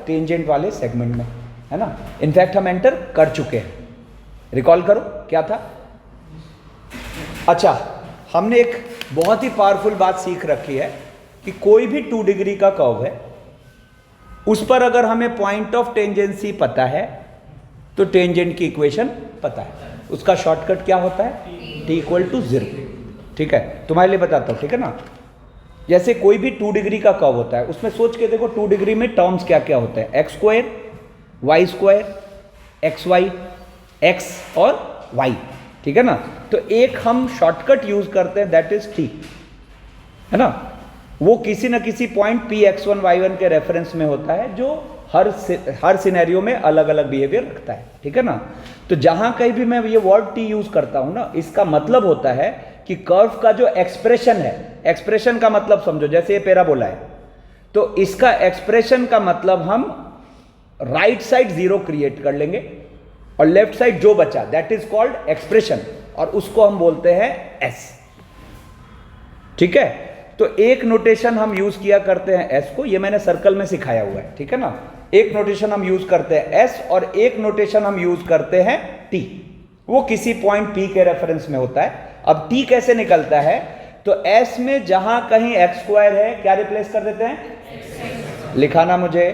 Tangent वाले segment में, है ना। इनफैक्ट हम एंटर कर चुके हैं, रिकॉल करो क्या था। अच्छा, हमने एक बहुत ही पावरफुल बात सीख रखी है कि कोई भी 2 डिग्री का कर्व है, उस पर अगर हमें पॉइंट ऑफ टेंजेंसी पता है तो टेंजेंट की इक्वेशन पता है। उसका शॉर्टकट क्या होता है? t = 0। ठीक है, तुम्हारे लिए बताता हूं, ठीक है ना। जैसे कोई भी 2 डिग्री का कर्व होता है, उसमें सोच के देखो 2 डिग्री में टर्म्स क्या क्या होते हैं, x², y², xy, x और y, ठीक है ना। तो एक हम शॉर्टकट यूज करते हैं, दैट इज t, है ना। वो किसी ना किसी पॉइंट p x1 y1 के रेफरेंस में होता है, जो हर सिनेरियो में अलग अलग बिहेवियर रखता है, ठीक है ना। तो जहां कहीं भी मैं ये वर्ड t यूज करता हूं ना, इसका मतलब होता है कि कर्व का जो एक्सप्रेशन है, एक्सप्रेशन का मतलब समझो, जैसे ये पैराबोला है, तो इसका एक्सप्रेशन का मतलब हम राइट साइड 0 क्रिएट कर लेंगे और लेफ्ट साइड जो बचा दैट इज कॉल्ड एक्सप्रेशन, और उसको हम बोलते हैं s, ठीक है। तो एक नोटेशन हम यूज किया करते हैं s को, ये मैंने सर्कल में सिखाया हुआ है, ठीक है ना। एक नोटेशन हम यूज करते हैं s और एक नोटेशन हम यूज करते हैं t, वो किसी पॉइंट p के रेफरेंस में होता है। अब t कैसे निकलता है, तो s में जहां कहीं x² है, क्या रिप्लेस कर देते हैं, लिखाना मुझे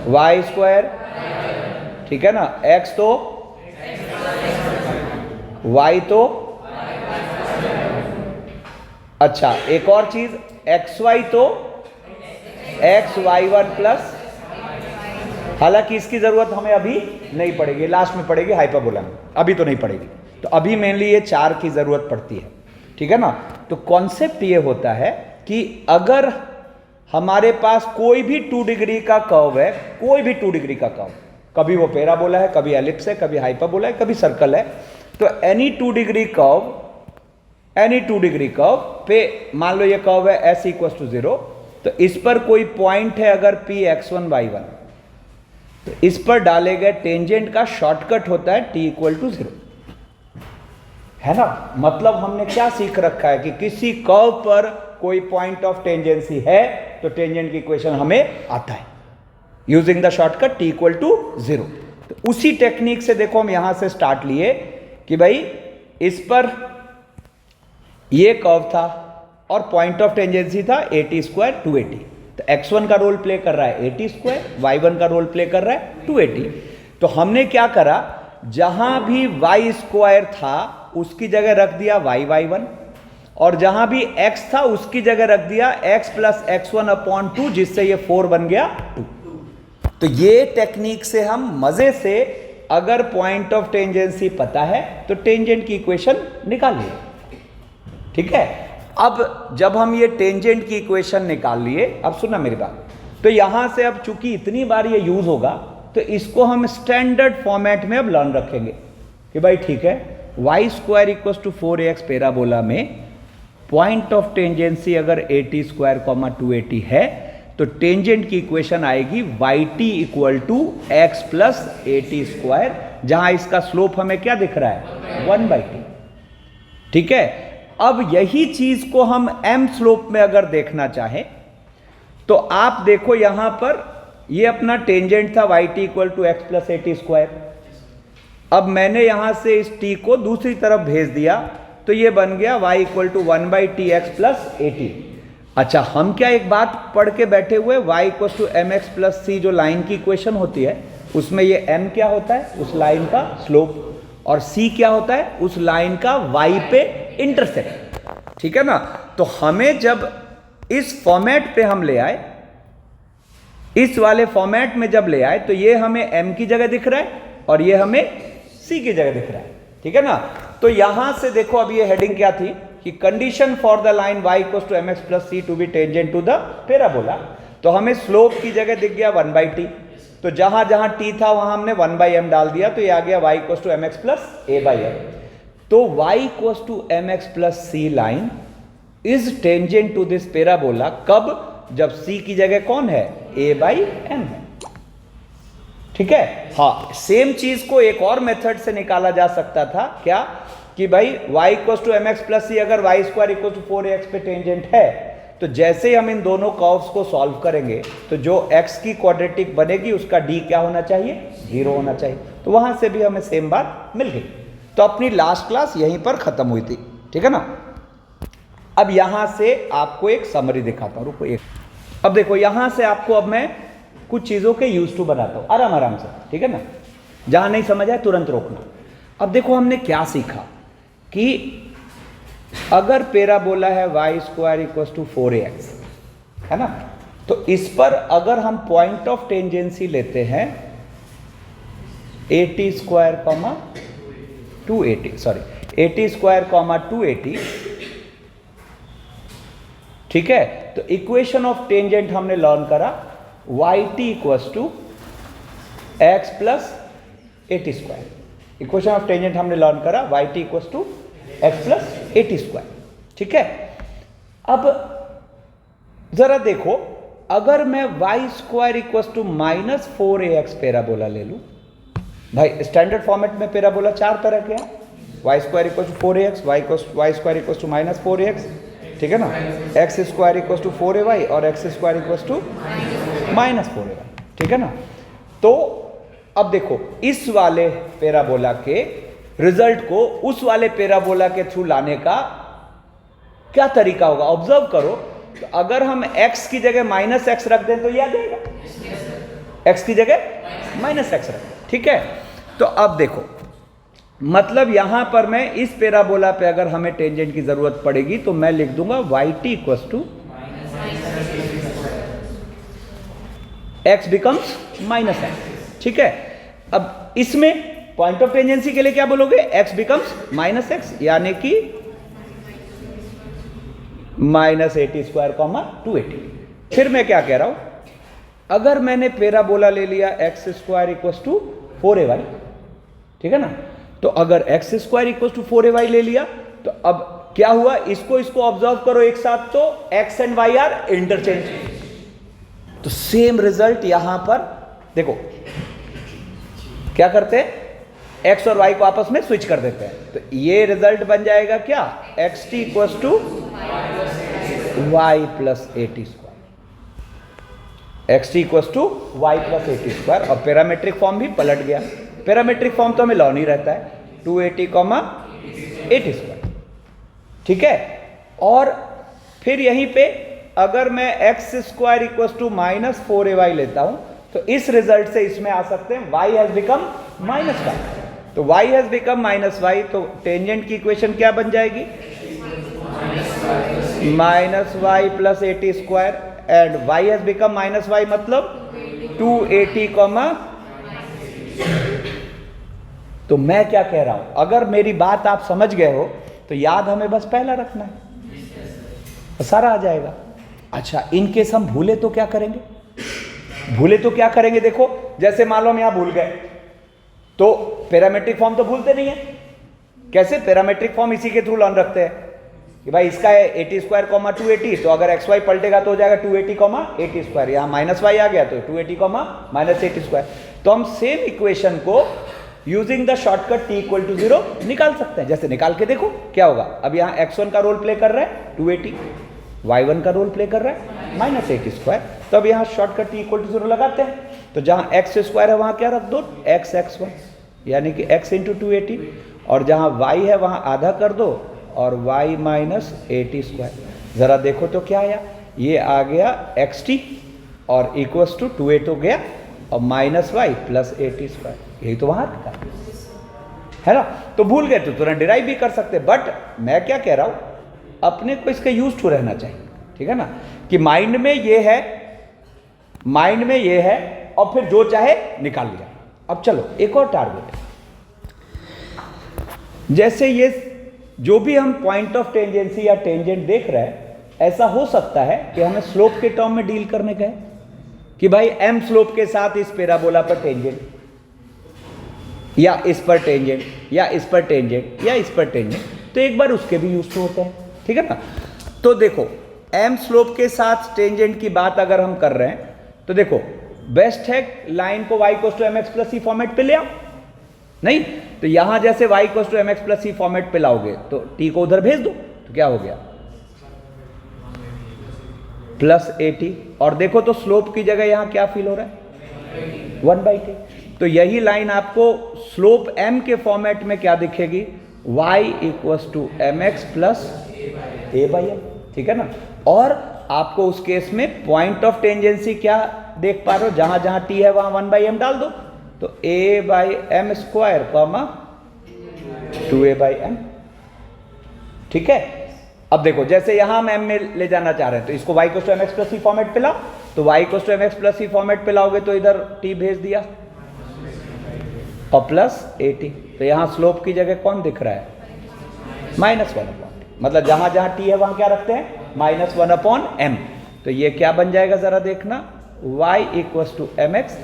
y², ठीक है ना। x तो y तो, अच्छा एक और चीज, xy तो xy1 प्लस, हालांकि इसकी जरूरत हमें अभी नहीं पड़ेगी, लास्ट में पड़ेगी हाइपरबोला में, अभी तो नहीं पड़ेगी। तो अभी मेनली ये 4 की जरूरत पड़ती है, ठीक है ना। तो कॉन्सेप्ट ये होता है कि अगर हमारे पास कोई भी 2 डिग्री का कर्व है, कोई भी 2 डिग्री का कर्व, कभी वो पैराबोला है, कभी एलिप्स है, कभी हाइपरबोला है, कभी सर्कल है, तो any 2 degree curve, any 2 degree curve पे मान लो ये कर्व है s = 0, तो इस पर कोई पॉइंट है अगर p x1 y1, तो इस पर डाले गए टेंजेंट का शॉर्टकट होता है t = 0, है ना। मतलब हमने क्या सीख रखा है कि किसी कर्व पर कोई पॉइंट ऑफ टेंजेंसी है तो टेंजेंट की इक्वेशन हमें आता है यूजिंग द शॉर्टकट t = 0। तो उसी टेक्निक से देखो हम यहां से स्टार्ट लिए कि भाई इस पर ये कर्व था और पॉइंट ऑफ टेंजेंसी था at² 280, तो x1 का रोल प्ले कर रहा है at², y1 का रोल प्ले कर रहा है 280। तो हमने क्या करा, जहां भी y² था उसकी जगह रख दिया y1, और जहां भी x था उसकी जगह रख दिया x + x1/2, जिससे ये 4 बन गया 2। तो ये टेक्निक से हम मजे से, अगर पॉइंट ऑफ टेंजेंसी पता है तो टेंजेंट की इक्वेशन निकाल लिए, ठीक है। अब जब हम ये टेंजेंट की इक्वेशन निकाल लिए, अब सुना मेरी बात, तो यहां से अब चूंकि इतनी बार ये यूज होगा तो इसको हम स्टैंडर्ड फॉर्मेट में अब लर्न रखेंगे कि भाई ठीक है, y² = 4ax पैराबोला में पॉइंट ऑफ टेंजेंसी अगर at², 280 है तो टेंजेंट की इक्वेशन आएगी yt = x + at², जहां इसका स्लोप हमें क्या दिख रहा है, 1/t, ठीक है। अब यही चीज को हम m स्लोप में अगर देखना चाहें तो आप देखो यहां पर ये अपना टेंजेंट था yt = x + at²। अब मैंने यहां से इस t को दूसरी तरफ भेज दिया तो ये बन गया y = 1/tx + at। अच्छा, हम क्या एक बात पढ़ के बैठे हुए, y = mx + c जो लाइन की इक्वेशन होती है उसमें ये m क्या होता है, उस लाइन का स्लोप, और c क्या होता है, उस लाइन का y पे इंटरसेप्ट, ठीक है ना। तो हमें जब इस फॉर्मेट पे हम ले आए, इस वाले फॉर्मेट में जब ले आए, तो ये हमें m की जगह दिख रहा है और ये हमें c की जगह दिख रहा है, ठीक है ना। तो यहां से देखो, अब ये हेडिंग क्या थी कि condition for the line y = mx + c to be tangent to the parabola. तो हमें स्लोप की जगह दिख गया 1/t, तो जहां जहां t था वहां हमने 1/m डाल दिया, तो ये आ गया y = mx + a/m। तो y = mx + c line is tangent to this parabola, कब, जब c की जगह कौन है, a/m है, ठीक है। हाँ, सेम चीज को एक और मेथड से निकाला जा सकता था, क्या, कि भाई y = mx + c अगर y² = 4ax पे टेंजेंट है तो जैसे ही हम इन दोनों कर्व्स को सॉल्व करेंगे तो जो x की क्वाड्रेटिक बनेगी उसका d क्या होना चाहिए, 0 होना चाहिए। तो वहां से भी हमें सेम बात मिल गई। तो अपनी लास्ट क्लास यहीं पर खत्म हुई थी, ठीक है ना। अब यहां से आपको एक समरी दिखाता हूं, रुको एक। अब देखो यहां से आपको अब मैं कुछ चीजों के यूज टू बनाता हूं आराम आराम से, ठीक है ना। जहां नहीं समझ आए तुरंत रोकना। अब देखो हमने क्या सीखा कि अगर पेराबोला है y square equal to 4ax, है ना, तो इस पर अगर हम पॉइंट ऑफ टेंजेंसी लेते हैं at square comma 280, sorry at square comma 280, ठीक है। तो इक्वेशन ऑफ टेंजेंट हमने लर्न करा yt equal to x plus at square. Equation of tangent हमने लर्न करा yt equal to x plus at square, ठीक है। अब जरा देखो, अगर मैं y square equal to minus 4ax parabola ले लूं, भाई स्टैंडर्ड फॉर्मेट में पेराबोला 4 तरह के हैं, y square equal to 4ax, y square equal to minus 4ax, ठीक है ना, x square equal to 4ay और x square equal to minus 4ay, ठीक है ना। तो अब देखो इस वाले पेराबोला के रिजल्ट को उस वाले पेराबोला के थ्रू लाने का क्या तरीका होगा, ऑब्जर्व करो। तो अगर हम x की जगह माइनस एक्स रख दें तो ये आ जाएगा, x की जगह माइनस एक्स रख दें, ठीक है। तो अब देखो मतलब यहां पर मैं इस पेराबोला पे अगर हमें टेंजेंट की जरूरत पड़ेगी तो मैं लिख दूंगा yt equal to x becomes minus x, ठीक है। अब इसमें पॉइंट ऑफ टेंजेंसी के लिए क्या बोलोगे, x बिकम्स माइनस एक्स, यानी कि माइनस 80 स्क्वायर कॉमा 280। फिर मैं क्या कह रहा हूं, अगर मैंने पेराबोला ले लिया x square equal to 4ay, ठीक है ना, तो अगर x square equal to 4ay ले लिया तो अब क्या हुआ, इसको ऑब्जर्व करो एक साथ, तो x and y are interchange. तो सेम रिजल्ट यहां पर देखो, क्या करते हैं, x और y को आपस में स्विच कर देते हैं, तो ये रिजल्ट बन जाएगा क्या, xt equal to y plus 80 square, xt equal to y plus 80 square. और पैरामेट्रिक फॉर्म भी पलट गया, पैरामेट्रिक फॉर्म तो हमें लॉन ही रहता है 280 कॉमा 80 स्क्वायर, ठीक है। और फिर यहीं पे अगर मैं x square equal to minus 4ay लेता हूं तो इस रिजल्ट से इसमें आ सकते हैं y has become minus y, तो y has become minus y, तो टेंजेंट की इक्वेशन क्या बन जाएगी, minus y plus 80 square, and y has become minus y मतलब 280 कॉमा। तो मैं क्या कह रहा हूं, अगर मेरी बात आप समझ गए हो तो याद हमें बस पहला रखना है, सारा आ जाएगा। अच्छा इन केस हम भूले तो क्या करेंगे, भूले तो क्या करेंगे, देखो जैसे मान लो हम यहां भूल गए तो पैरामेट्रिक फॉर्म तो भूलते नहीं है, कैसे, पैरामेट्रिक फॉर्म इसी के थ्रू लर्न रखते हैं कि भाई इसका है 80 स्क्वायर कॉमा 280, तो अगर एक्स वाई पलटेगा तो हो जाएगा 280 कॉमा 80 स्क्वायर, यहाँ माइनस वाई आ गया तो 280 कॉमा माइनस 80 स्क्वायर। तो हम सेम इक्वेशन को using the shortcut t equal to 0 निकाल सकते हैं। जैसे निकाल के देखो क्या होगा, अब यहाँ x1 का रोल प्ले कर रहा है 280, y1 का रोल प्ले कर रहा है माइनस 80 स्क्वायर। तो अब यहाँ शॉर्टकट t इक्वल टू 0 लगाते हैं, तो जहाँ x स्क्वायर है वहाँ क्या रख दो, x1 यानी कि x इंटू 280, और जहाँ y है वहाँ आधा कर दो और y माइनस 80 स्क्वायर। ज़रा देखो तो क्या आया, ये आ गया xt और इक्वल्स टू 28 हो गया और माइनस y प्लस 80 स्क्वायर, यही तो वहाँ था, है ना। तो भूल गए तो तुरंत डिराइव भी कर सकते, बट मैं क्या कह रहा हूँ, अपने को इसका यूज टू रहना चाहिए, ठीक है ना, कि माइंड में ये है, माइंड में ये है और फिर जो चाहे निकाल लिया। अब चलो एक और टारगेट, जैसे ये जो भी हम पॉइंट ऑफ टेंजेंसी या टेंजेंट देख रहे हैं, ऐसा हो सकता है कि हमें स्लोप के टर्म में डील करने का है कि भाई m स्लोप के साथ इस पैराबोला पर टेंजेंट, या इस पर टेंजेंट, या इस पर टेंजेंट, या इस पर टेंजेंट, तो एक बार उसके भी यूज टू होते हैं, ठीक है ना। तो देखो m स्लोप के साथ टेंजेंट की बात अगर हम कर रहे हैं तो देखो बेस्ट है लाइन को y equals to mx plus c format पे ले आओ, नहीं तो यहां जैसे y equals to mx plus c format पे लाओगे तो t को उधर भेज दो, तो क्या हो गया, प्लस 80, और देखो तो स्लोप की जगह यहाँ क्या फील हो रहा है 1/t। तो यही लाइन आपको स्लोप m के फॉर्मेट में क्या दिखेगी, y equals to M x plus A by m, ठीक है ना। और आपको उस केस में पॉइंट ऑफ टेंजेंसी क्या देख पा रहे हो, जहां जहां t है वहां 1/m डाल दो, तो a by M square comma 2a by m, ठीक है। अब देखो जैसे यहां हम m में ले जाना चाह रहे हैं, तो इसको y equals to M x plus c format पे लाओ, तो y equals to M x plus c format पे लाओगे तो इधर t भेज दिया और प्लस 80, तो यहां स्लोप की जगह कौन दिख रहा है -1/t, मतलब जहां जहां t है वहां क्या रखते हैं -1/m। तो ये क्या बन जाएगा जरा देखना, y equals to M x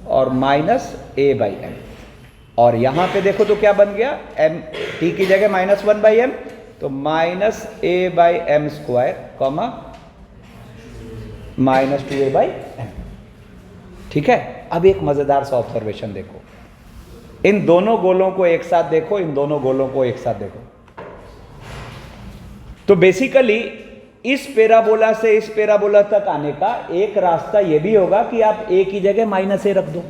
और -a बाई एम, और यहां पे देखो तो क्या बन गया, m t की जगह -1/m, तो -a by M square comma -2a by m, ठीक है। अब एक मजेदार सा ऑब्जर्वेशन देखो, इन दोनों गोलों को एक साथ देखो, इन दोनों गोलों को एक साथ देखो, तो बेसिकली इस पैराबोला से इस पैराबोला तक आने का एक रास्ता यह भी होगा कि आप a की जगह -a रख दो,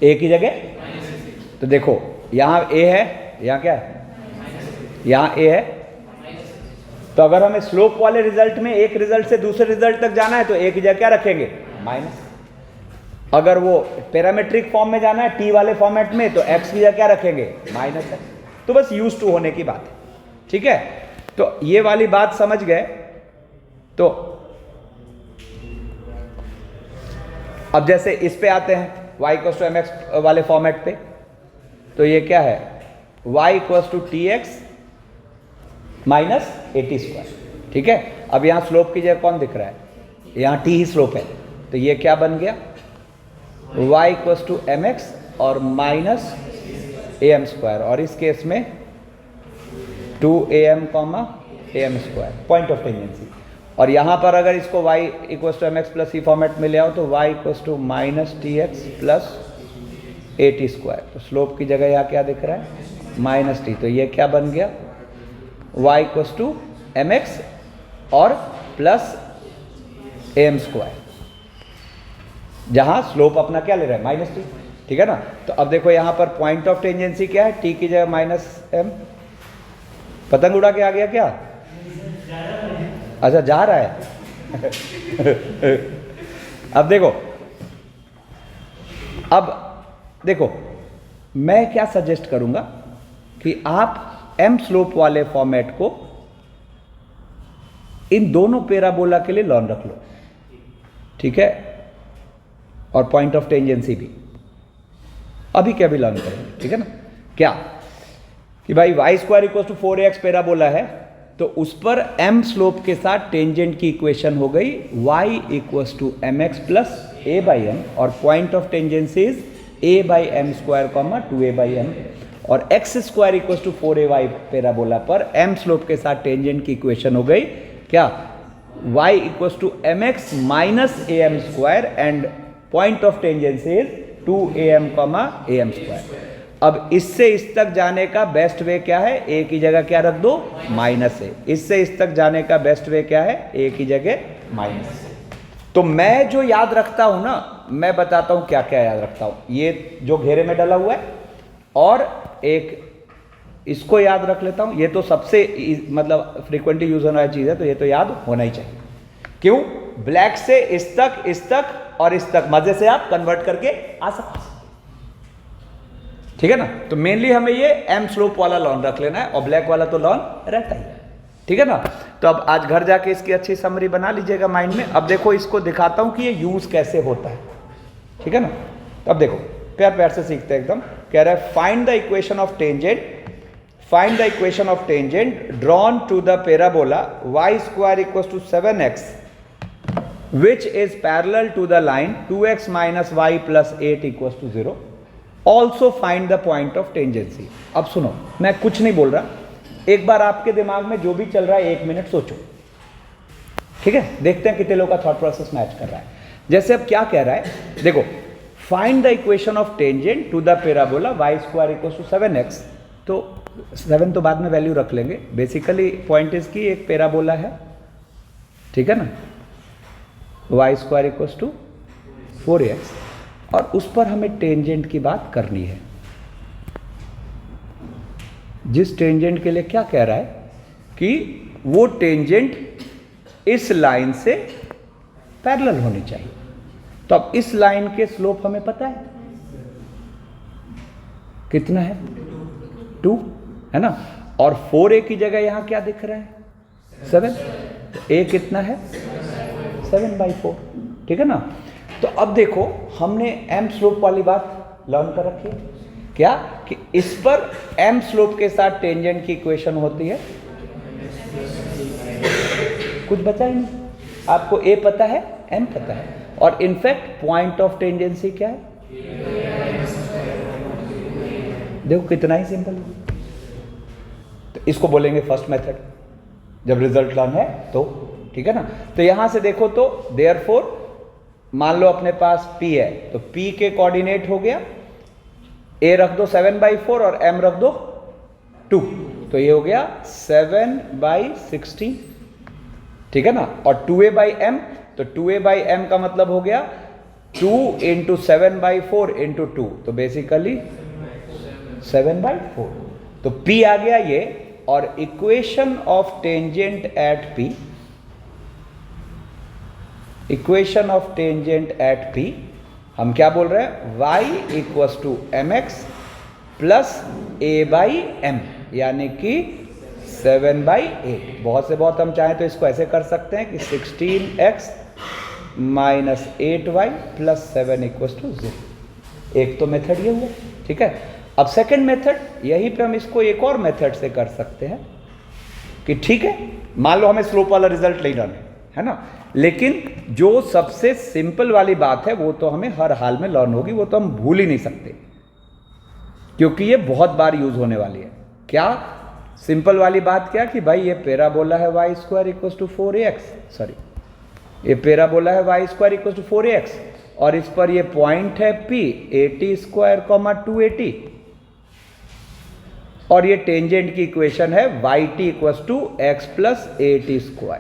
a की जगह, तो देखो यहां a है, यहां क्या है, यहां a है, तो अगर हमें स्लोप वाले रिजल्ट में एक रिजल्ट से दूसरे रिजल्ट तक जाना है तो a की जगह क्या रखेंगे माइनस, अगर वो पैरामीट्रिक फॉर्म में जाना है t वाले फॉर्मेट में तो x की जगह क्या रखेंगे माइनस है, तो बस यूज टू होने की बात है, ठीक है। तो ये वाली बात समझ गए। तो अब जैसे इस पे आते हैं y equals to M x वाले फॉर्मेट पे, तो ये क्या है y equals to t x minus 80 square, ठीक है। अब यहां स्लोप की जगह कौन दिख रहा है, यहां t ही स्लोप है, तो ये क्या बन गया y equals to M x और माइनस ए एम स्क्वायर, और इस केस में 2am comma am square, point of tangency. और यहाँ पर अगर इसको y equals to M x plus c format में ले आओ तो y equals to minus t x plus 80 square, तो स्लोप की जगह यहाँ क्या दिख रहा है -t, तो ये क्या बन गया y equals to M x और प्लस am स्क्वायर, जहाँ स्लोप अपना क्या ले रहा है -t, ठीक है ना। तो अब देखो यहाँ पर पॉइंट ऑफ टेंजेंसी क्या है, t की जगह -m, पतंग उड़ा के आ गया क्या, अच्छा जा रहा है अब देखो मैं क्या सजेस्ट करूंगा कि आप m स्लोप वाले फॉर्मेट को इन दोनों पैराबोला के लिए लर्न रख लो, ठीक है, और पॉइंट ऑफ टेंजेंसी भी अभी क्या भी लर्न करेंगे, ठीक है ना। क्या कि भाई y square equal to 4ax parabola है, तो उस पर m स्लोप के साथ टेंजेंट की इक्वेशन हो गई y equal to M x plus A by M, और point of tangency is a by M square comma 2a by M, और x square equal to 4ay parabola पर m slope के साथ tangent की equation हो गई क्या y equal to M X minus A M square, and point of tangency is 2am comma A M square. अब इससे इस तक जाने का बेस्ट वे क्या है, a की जगह क्या रख दो -a, इससे इस तक जाने का बेस्ट वे क्या है, a की जगह -a। तो मैं जो याद रखता हूं ना, मैं बताता हूं क्या क्या याद रखता हूं, ये जो घेरे में डला हुआ है, और एक इसको याद रख लेता हूं, ये तो सबसे मतलब फ्रीक्वेंटली यूज होने वाली चीज है, तो ये तो याद होना ही चाहिए। क्यों, ब्लैक से इस तक और इस तक मजे से आप कन्वर्ट करके आ सकते, ठीक है ना। तो मेनली हमें ये m स्लोप वाला लॉन रख लेना है, और ब्लैक वाला तो लॉन रहता ही है, ठीक है ना। तो अब आज घर जाके इसकी अच्छी समरी बना लीजिएगा माइंड में। अब देखो इसको दिखाता हूं कि ये यूज कैसे होता है, ठीक है ना। तो अब देखो प्यार प्यार से सीखते हैं एकदम। कह रहा है find the equation of tangent drawn to the parabola y square equal to 7x which is parallel to the line 2x minus y plus 8 equals to 0. Also find the point of tangency. अब सुनो, मैं कुछ नहीं बोल रहा, एक बार आपके दिमाग में जो भी चल रहा है 1 मिनट सोचो, ठीक है, देखते हैं कितने लोग का थॉट प्रोसेस मैच कर रहा है। जैसे अब क्या कह रहा है, देखो find the equation of tangent to the parabola y square equal to 7x, तो 7 तो बाद में वैल्यू रख लेंगे। बेसिकली पॉइंट इज की एक पैराबोला है, ठीक है ना, Y square equals to 4x, और उस पर हमें टेंजेंट की बात करनी है। जिस टेंजेंट के लिए क्या कह रहा है कि वो टेंजेंट इस लाइन से पैरेलल होनी चाहिए। तो अब इस लाइन के स्लोप हमें पता है कितना है, 2 है ना, और 4a की जगह यहां क्या दिख रहा है, 7, तो a कितना है 7/4, ठीक है ना। तो अब देखो हमने m स्लोप वाली बात लर्न कर रखी है, क्या कि इस पर m स्लोप के साथ टेंजेंट की इक्वेशन होती है, कुछ बचा ही नहीं, आपको a पता है, m पता है, और इनफैक्ट पॉइंट ऑफ टेंजेंसी क्या है, देखो कितना ही सिंपल है। तो इसको बोलेंगे फर्स्ट मेथड, जब रिजल्ट लर्न है तो, ठीक है ना। तो यहां से देखो तो देयरफॉर मान लो अपने पास p है, तो p के कोऑर्डिनेट हो गया, a रख दो 7/4 और m रख दो 2, तो ये हो गया 7/16, ठीक है ना। और 2a/m, तो 2a/m का मतलब हो गया 2 × 7/4 × 2, तो बेसिकली 7/4, तो p आ गया ये। और equation of tangent at p, equation of tangent at p हम क्या बोल रहे हैं, y = mx प्लस a/m, यानी कि 7/8। बहुत से बहुत हम चाहें तो इसको ऐसे कर सकते हैं कि 16x माइनस 8y प्लस 7 = 0। एक तो मेथड ये हुआ, ठीक है। अब सेकंड मेथड, यहीं पे हम इसको एक और मेथड से कर सकते हैं कि ठीक है, मान लो हमें स्लोप वाला रिजल्ट नहीं लाना है ना, लेकिन जो सबसे सिंपल वाली बात है वो तो हमें हर हाल में लर्न होगी, वो तो हम भूल ही नहीं सकते, क्योंकि ये बहुत बार यूज होने वाली है। क्या सिंपल वाली बात, क्या कि भाई ये पैराबोला है y स्क्वायर = 4ax, सॉरी ये पैराबोला है y स्क्वायर = 4ax, और इस पर ये पॉइंट है p, at², 2at, और ये टेंजेंट की इक्वेशन है yt = x + at²।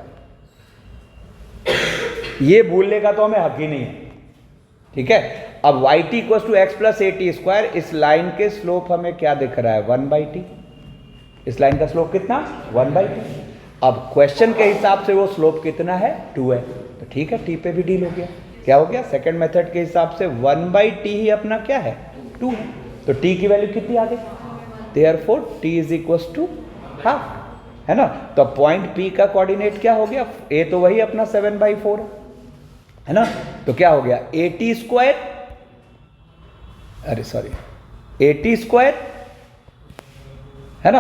ये भूलने का तो हमें हक ही नहीं है, ठीक है। अब yt = x + at², इस लाइन के स्लोप हमें क्या दिख रहा है, 1/t, इस लाइन का स्लोप कितना, 1/t। अब क्वेश्चन के हिसाब से वो स्लोप कितना है, 2 है, तो ठीक है, t पे भी डील हो गया। क्या हो गया, सेकंड मेथड के हिसाब से 1/t ही अपना क्या है, 2 है, तो t की वैल्यू कितनी आ गई, देयरफॉर t = ½ है ना। तो पॉइंट p का कोऑर्डिनेट क्या हो गया, a तो वही अपना 7/4 है ना, तो क्या हो गया at², अरे सॉरी at² है ना।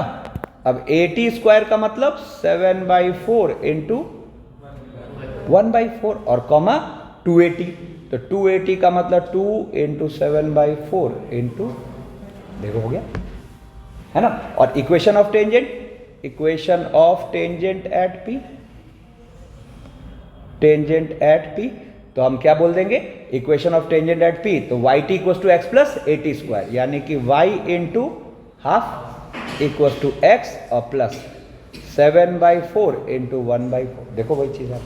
अब at² का मतलब 7/4 × 1/4 और कॉमा 2at, तो 2at का मतलब 2 × 7/4 × देखो हो गया है ना। और equation of tangent, equation of tangent at p, tangent at p, तो हम क्या बोल देंगे, equation of tangent at p, तो yt = x + at², यानी कि y × ½ = x और प्लस 7/4 × 1/4, देखो वही चीज है।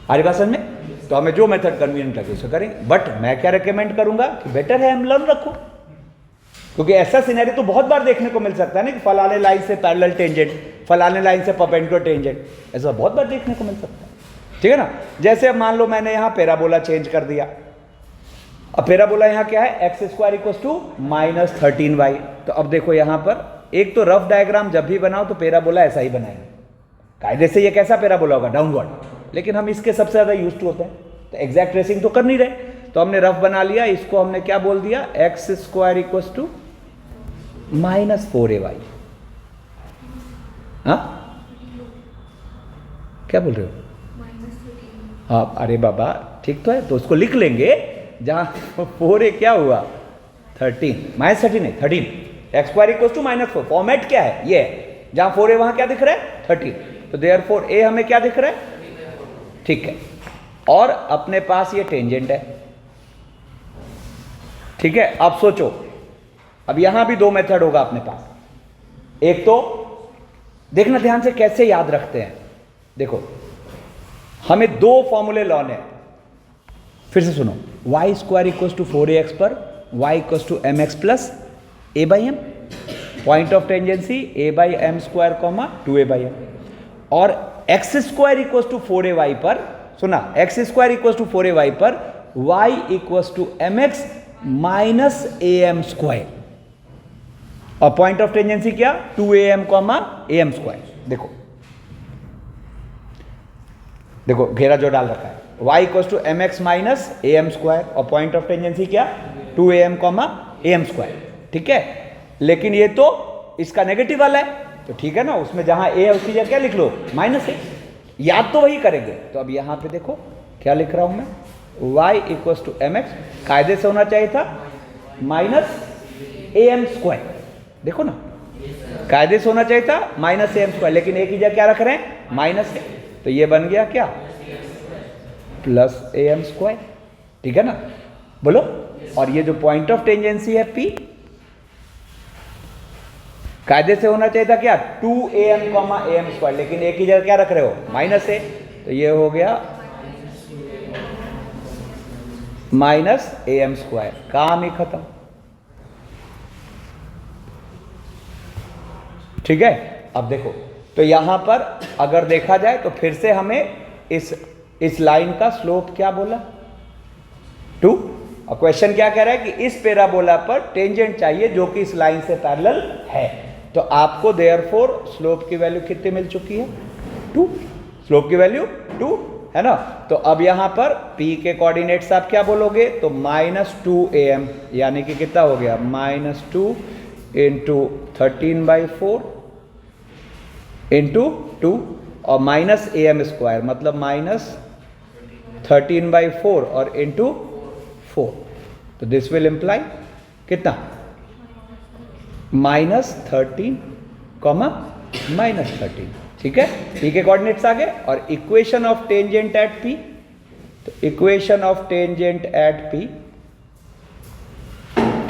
आ रही बात समझ में, तो हमें जो मेथड कन्वीनियंट लगे उसे करेंगे, बट मैं क्या रिकमेंड करूंगा कि बेटर है हम लर्न रखो, क्योंकि ऐसा सिनेरियो तो बहुत बार देखने को मिल सकता है ना कि फलाने लाइन से पैरेलल टेंजेंट, फलाने लाइन से परपेंडिकुलर टेंजेंट, ऐसा बहुत बार देखने को मिल सकता है, ठीक है ना। जैसे अब मान लो मैंने यहाँ पैराबोला चेंज कर दिया, अब पैराबोला यहाँ क्या है, x² = -13y, तो अब देखो यहाँ पर एक तो रफ डायग्राम जब भी बनाओ तो पैराबोला ऐसा ही बनाएंगे, कायदे से ये कैसा पैराबोला होगा, डाउनवर्ड, लेकिन हम इसके सबसे ज़्यादा यूज टू होते हैं, तो एग्जैक्ट ट्रेसिंग तो कर नहीं रहे, तो हमने रफ बना लिया, इसको हमने क्या बोल दिया, x² = -4ay। हाँ क्या बोल रहे हो, हाँ अरे बाबा ठीक तो है, तो उसको लिख लेंगे, जहां 4a क्या हुआ 13, -13 नहीं 13, x² = -4, फॉर्मेट क्या है ये, जहां 4a वहां क्या दिख रहा है 13, तो देयरफॉर a हमें क्या दिख रहा है, ठीक है। और अपने पास ये टेंजेंट है, ठीक है। अब सोचो, अब यहां भी 2 मेथड होगा अपने पास, एक तो देखना ध्यान से कैसे याद रखते हैं, देखो हमें दो फॉर्मूले लॉन है, फिर से सुनो, Y square equals to 4ax पर y equals to mx plus a by M, point of tangency a by M square comma 2a by M, और X square equals to 4ay पर, सुना, x square equals to 4ay पर y equals to mx minus am square, और point of tangency क्या, 2am comma am square. देखो देखो घेरा जो डाल रखा है, y equals to mx minus am square, और पॉइंट ऑफ टेंजेंसी क्या, 2am कॉमा am स्क्वायर, ठीक है। लेकिन ये तो इसका नेगेटिव वाला है, तो ठीक है ना, उसमें जहां a है उसकी जगह क्या लिख लो, माइनस a, याद तो वही करेंगे। तो अब यहां पे देखो क्या लिख रहा हूं मैं, y इक्वल्स टू mx, कायदे से होना चाहिए था माइनस am स्क्वायर, देखो ना, कायदे से होना चाहिए था माइनस am स्क्वायर, लेकिन a की जगह क्या रख रहे हैं, माइनस a, तो ये बन गया क्या, प्लस am स्क्वायर, ठीक है ना, बोलो। और ये जो पॉइंट ऑफ टेंजेंसी है p, कायदे से होना चाहिए था क्या, 2am कॉमा am स्क्वायर, लेकिन a की जगह क्या रख रहे हो, माइनस a, तो ये हो गया माइनस am स्क्वायर, काम ही खत्म, ठीक है। अब देखो, तो यहां पर अगर देखा जाए तो फिर से हमें इस लाइन का स्लोप क्या बोला, 2, और क्वेश्चन क्या कह रहा है कि इस पैराबोला पर टेंजेंट चाहिए जो कि इस लाइन से पैरेलल है, तो आपको देयरफॉर स्लोप की वैल्यू कितनी मिल चुकी है, 2, स्लोप की वैल्यू 2 है ना। तो अब यहां पर p के कोऑर्डिनेट्स आप क्या बोलोगे, तो -2am, यानी कि कितना हो गया, -2 इंटू 13/4 इंटू 2, और माइनस am स्क्वायर मतलब -13/4 और इंटू 4, तो दिस विल इम्प्लाई कितना, -13 कॉमा -13, ठीक है। p के कोऑर्डिनेट्स आ गए, और equation of tangent at p, तो equation of tangent at p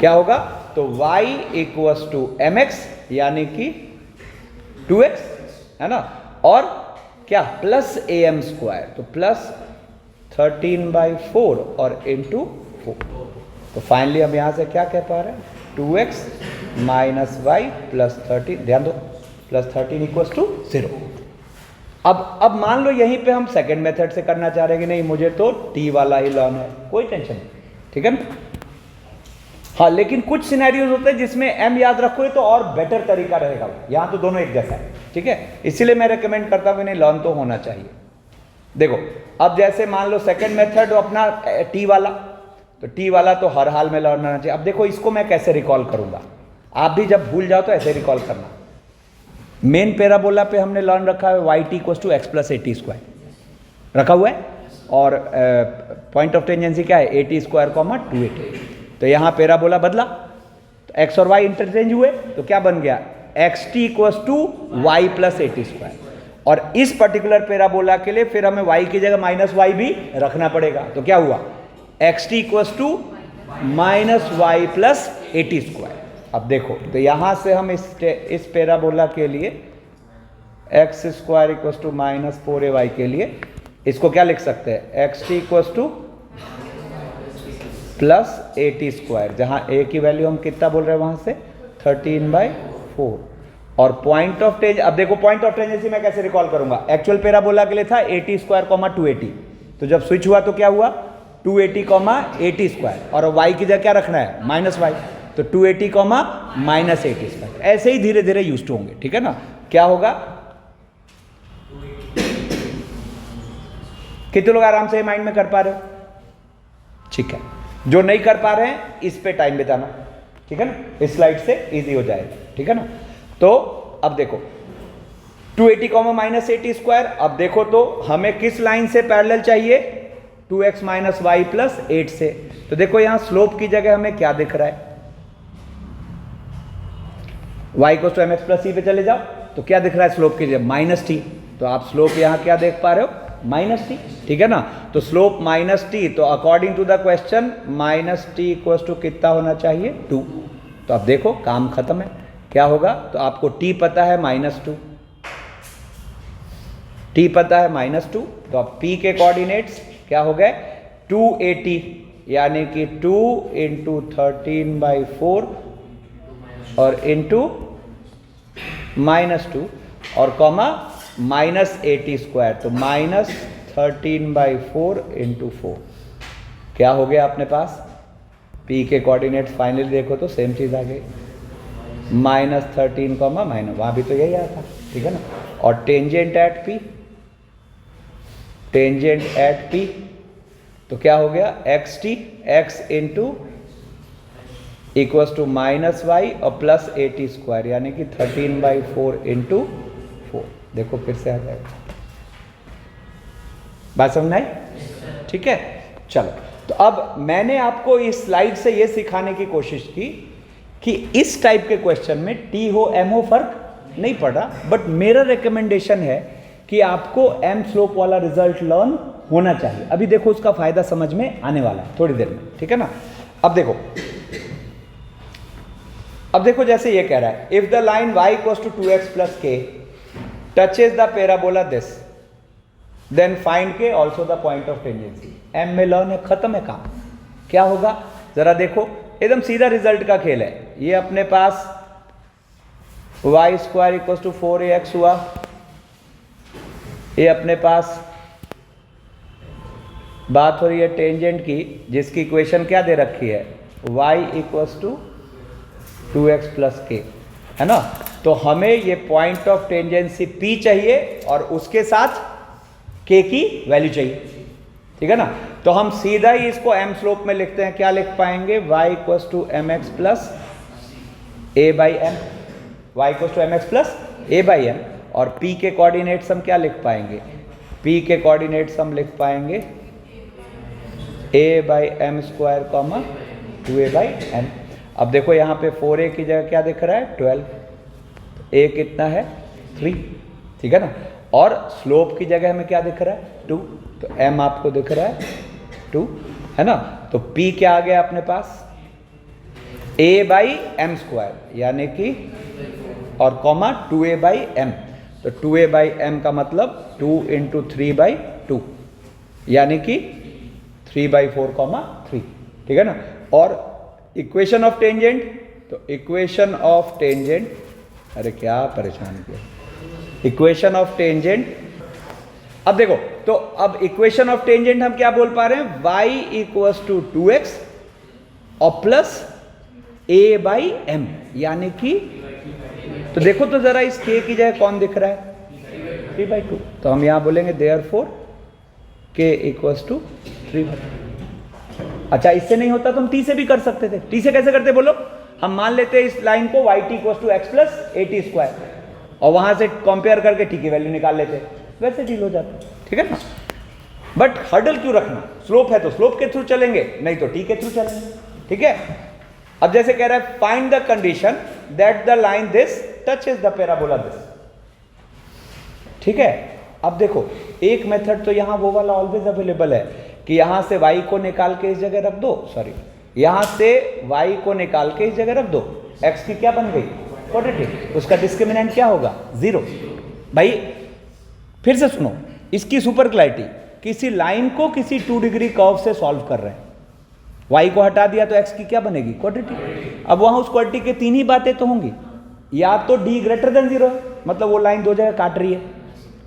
क्या होगा, तो y इक्वल्स टू mx यानी कि 2x है ना, और क्या, प्लस am स्क्वायर, तो प्लस 13/4 और इंटू 4, तो फाइनली हम यहां से क्या कह पा रहे हैं, 2x माइनस वाई प्लस 13, ध्यान दो, प्लस 13 इक्वल्स टू 0। अब मान लो यहीं पे हम सेकंड मेथड से करना चाह रहे हैं कि नहीं, मुझे तो t वाला ही लॉन है, कोई टेंशन नहीं, ठीक है ना। हाँ, लेकिन कुछ सिनेरियोज होते हैं जिसमें m याद रखो तो और बेटर तरीका रहेगा, यहां तो दोनों एक जैसा है, ठीक है, इसीलिए मैं रेकमेंड करता हूं कि नहीं, लॉन तो होना चाहिए। देखो अब जैसे मान लो सेकंड मेथड अपना t वाला, तो t वाला तो हर हाल में लॉन होना चाहिए। अब देखो इसको मैं कैसे रिकॉल करूंगा, आप भी जब भूल जाओ तो ऐसे रिकॉल करना। मेन पैराबोला पे हमने लॉन रखा है y t equals to x plus a t square रखा हुआ है, और पॉइंट ऑफ टेंजेंसी क्या है, ए टी स्क्वायर कॉमा 2a, तो यहाँ पैराबोला बदला, तो x और y इंटरचेंज हुए, तो क्या बन गया, x t equals to y plus a t square, और इस पर्टिकुलर पैराबोला के लिए फिर हमें y की जगह माइनस वाई भी रखना पड़ेगा, तो क्या हुआ, x t equals to minus y plus a t square. अब देखो, तो यहां से हम इस पैराबोला के लिए x square equals to -4ay के लिए इसको क्या लिख सकते हैं, x t equals to plus a t square, जहां a की वैल्यू हम कितना बोल रहे हैं वहां से 13/4, और पॉइंट ऑफ टेंजेंसी, अब देखो पॉइंट ऑफ टेंजेंसी मैं कैसे रिकॉल करूंगा, एक्चुअल पैराबोला के लिए था ए टी स्क्वायर कॉमा 280, तो जब स्विच हुआ तो क्या हुआ, 280 कॉमा ए टी स्क्वायर, और y की जगह क्या रखना है, माइनस वाई, तो 280 कॉमा माइनस ए टी स्क्वायर, ऐसे ही धीरे धीरे यूज्ड होंगे, ठीक है ना। क्या होगा, कितने लोग आराम से माइंड में कर पा रहे हो, ठीक है, जो नहीं कर पा रहे हैं इस पे टाइम बिताना, ठीक है ना, इस स्लाइड से इजी हो जाएगा, ठीक है ना। तो अब देखो 280 कॉमा माइनस ए टी स्क्वायर, अब देखो तो हमें किस लाइन से पैरेलल चाहिए, 2x माइनस वाई प्लस 8 से, तो देखो यहां स्लोप की जगह हमें क्या दिख रहा है, y को तो mx प्लस c पे चले जाओ, तो क्या दिख रहा है स्लोप की जगह, -t, तो आप स्लोप यहां क्या देख पा रहे हो, -t, ठीक है ना। तो स्लोप -t, तो according to the question -t equals to कितना होना चाहिए, 2, तो अब देखो काम खत्म है, क्या होगा, तो आपको t पता है -2, t पता है -2, तो अब p के कोऑर्डिनेट्स क्या हो गए 280, यानी कि 2 इंटू 13/4 और इंटू -2 और कॉमा -80², तो -13/4 इंटू 4 क्या हो गया अपने पास, p के कोऑर्डिनेट्स फाइनली देखो तो सेम चीज़ आ गई -13, वहाँ भी तो यही आया था, ठीक है ना। और टेंजेंट एट p तो क्या हो गया xt, x into equals to -y और प्लस 80², यानी कि 13/4 इंटू 4। देखो फिर से आ जाएगा, बात समझ आई, ठीक है। चलो, तो अब मैंने आपको इस स्लाइड से ये सिखाने की कोशिश की कि इस टाइप के क्वेश्चन में टी हो एम हो फर्क नहीं पड़ा, बट मेरा रिकमेंडेशन है कि आपको एम स्लोप वाला रिजल्ट लर्न होना चाहिए। अभी देखो उसका फायदा समझ में आने वाला है थोड़ी देर में, ठीक है ना। अब देखो जैसे ये कह रहा है, if the line y equals to 2x plus k touches the parabola this then find K also the point of tangency. M में लर्न है, खत्म है काम। क्या होगा जरा देखो, एकदम सीधा रिजल्ट का खेल है। ये अपने पास y² इक्वल्स टू 4ax हुआ, ये अपने पास बात हो रही है टेंजेंट की, जिसकी इक्वेशन क्या दे रखी है y equals to 2x plus k, है ना। तो हमें ये पॉइंट ऑफ टेंजेंसी p चाहिए और उसके साथ k की वैल्यू चाहिए, ठीक है ना। तो हम सीधा ही इसको m स्लोप में लिखते हैं, क्या लिख पाएंगे y equals to mx plus a/m, y equals to mx plus a/m, और p के कोऑर्डिनेट्स हम क्या लिख पाएंगे, p के कोऑर्डिनेट्स हम लिख पाएंगे a/m², 2a/m। अब देखो यहाँ पे 4a की जगह क्या दिख रहा है 12, a कितना है 3, ठीक है ना। और स्लोप की जगह हमें क्या दिख रहा है 2, तो m आपको दिख रहा है 2, है ना। तो p क्या आ गया अपने पास a/m², यानी कि और कॉमा 2a/m, तो 2a/m का मतलब 2 इंटू 3/2, यानी कि 3/4, 3, ठीक है ना। और इक्वेशन ऑफ टेंजेंट, तो इक्वेशन ऑफ टेंजेंट, अरे क्या परेशान किया, इक्वेशन ऑफ टेंजेंट। अब देखो, तो अब इक्वेशन ऑफ टेंजेंट हम क्या बोल पा रहे हैं, y इक्वल्स टू 2x और प्लस a/m, यानी कि तो देखो तो जरा इस k की जगह कौन दिख रहा है 3/2, तो हम यहां बोलेंगे देयरफॉर k इक्वल्स टू 3/2। अच्छा, इससे नहीं होता तो हम t से भी कर सकते थे। t से कैसे करते बोलो, हम मान लेते हैं इस लाइन को y t equals to x plus at² और वहां से कंपेयर करके t की वैल्यू निकाल लेते, वैसे डील हो जाता, ठीक है ना। बट हर्डल क्यों रखना, स्लोप है तो स्लोप के थ्रू चलेंगे, नहीं तो t के थ्रू चलेंगे, ठीक है। अब जैसे कह रहा है find the condition that the line this touches the parabola this, ठीक है। अब देखो एक मेथड तो यहां वो वाला ऑलवेज अवेलेबल है कि यहां से y को निकाल के इस जगह रख दो, सॉरी यहां से y को निकाल के इस जगह रख दो, x की क्या बन गई क्वाड्रेटिक, उसका डिस्क्रिमिनेंट क्या होगा 0। भाई फिर से सुनो, इसकी सुपर क्लैरिटी, किसी लाइन को किसी 2 डिग्री कर्व से सॉल्व कर रहे हैं, y को हटा दिया तो x की क्या बनेगी क्वाड्रेटिक। अब वहां उस क्वाड्रेटिक की 3 ही बातें तो होंगी, या तो d ग्रेटर देन 0 है, मतलब वो लाइन 2 जगह काट रही है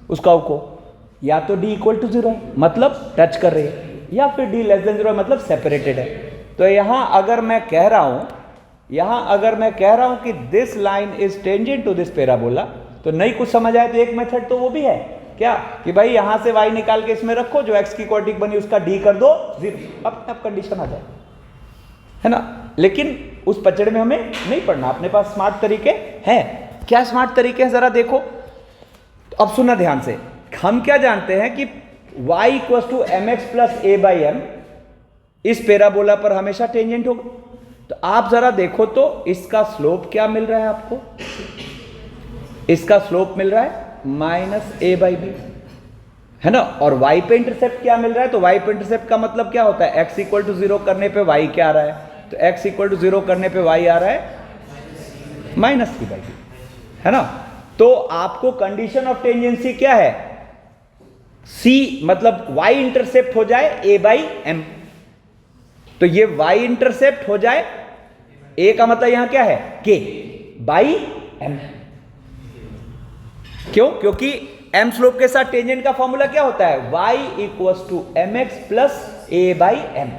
उस कर्व को, या तो d इक्वल टू 0 है मतलब टच कर रही है, या फिर d लेस देन 0 है मतलब सेपरेटेड है। तो यहां अगर मैं कह रहा हूं कि this line is tangent to this parabola, तो नहीं कुछ समझ आए तो एक मेथड तो वो भी है क्या कि भाई यहां से y निकाल के इसमें रखो, जो x की क्वाड्रेटिक बनी उसका d कर दो 0, अब कंडीशन आ जाए, है ना। लेकिन उस पचड़े में हमें नहीं पढ़ना, अपने पास स्मार्ट तरीके हैं। क्या स्मार्ट तरीके हैं जरा देखो, तो अब सुनना ध्यान से। हम क्या जानते हैं कि y equals to mx plus a/m इस पैराबोला पर हमेशा टेंजेंट होगा। तो आप जरा देखो तो इसका स्लोप क्या मिल रहा है आपको, इसका स्लोप मिल रहा है -a/b, है ना। और y पे इंटरसेप्ट क्या मिल रहा है, तो y पे इंटरसेप्ट का मतलब क्या होता है, x इक्वल टू 0 करने पे y क्या आ रहा है, तो x इक्वल टू 0 करने पे y आ रहा है -c/b, है ना। तो आपको कंडीशन ऑफ टेंजेंसी क्या है, सी मतलब y इंटरसेप्ट हो जाए a बाई एम, तो ये y इंटरसेप्ट हो जाए a का मतलब यहां क्या है k बाई एम। क्यों? क्योंकि m स्लोप के साथ टेंजेंट का फॉर्मूला क्या होता है y equals to M x plus A by m.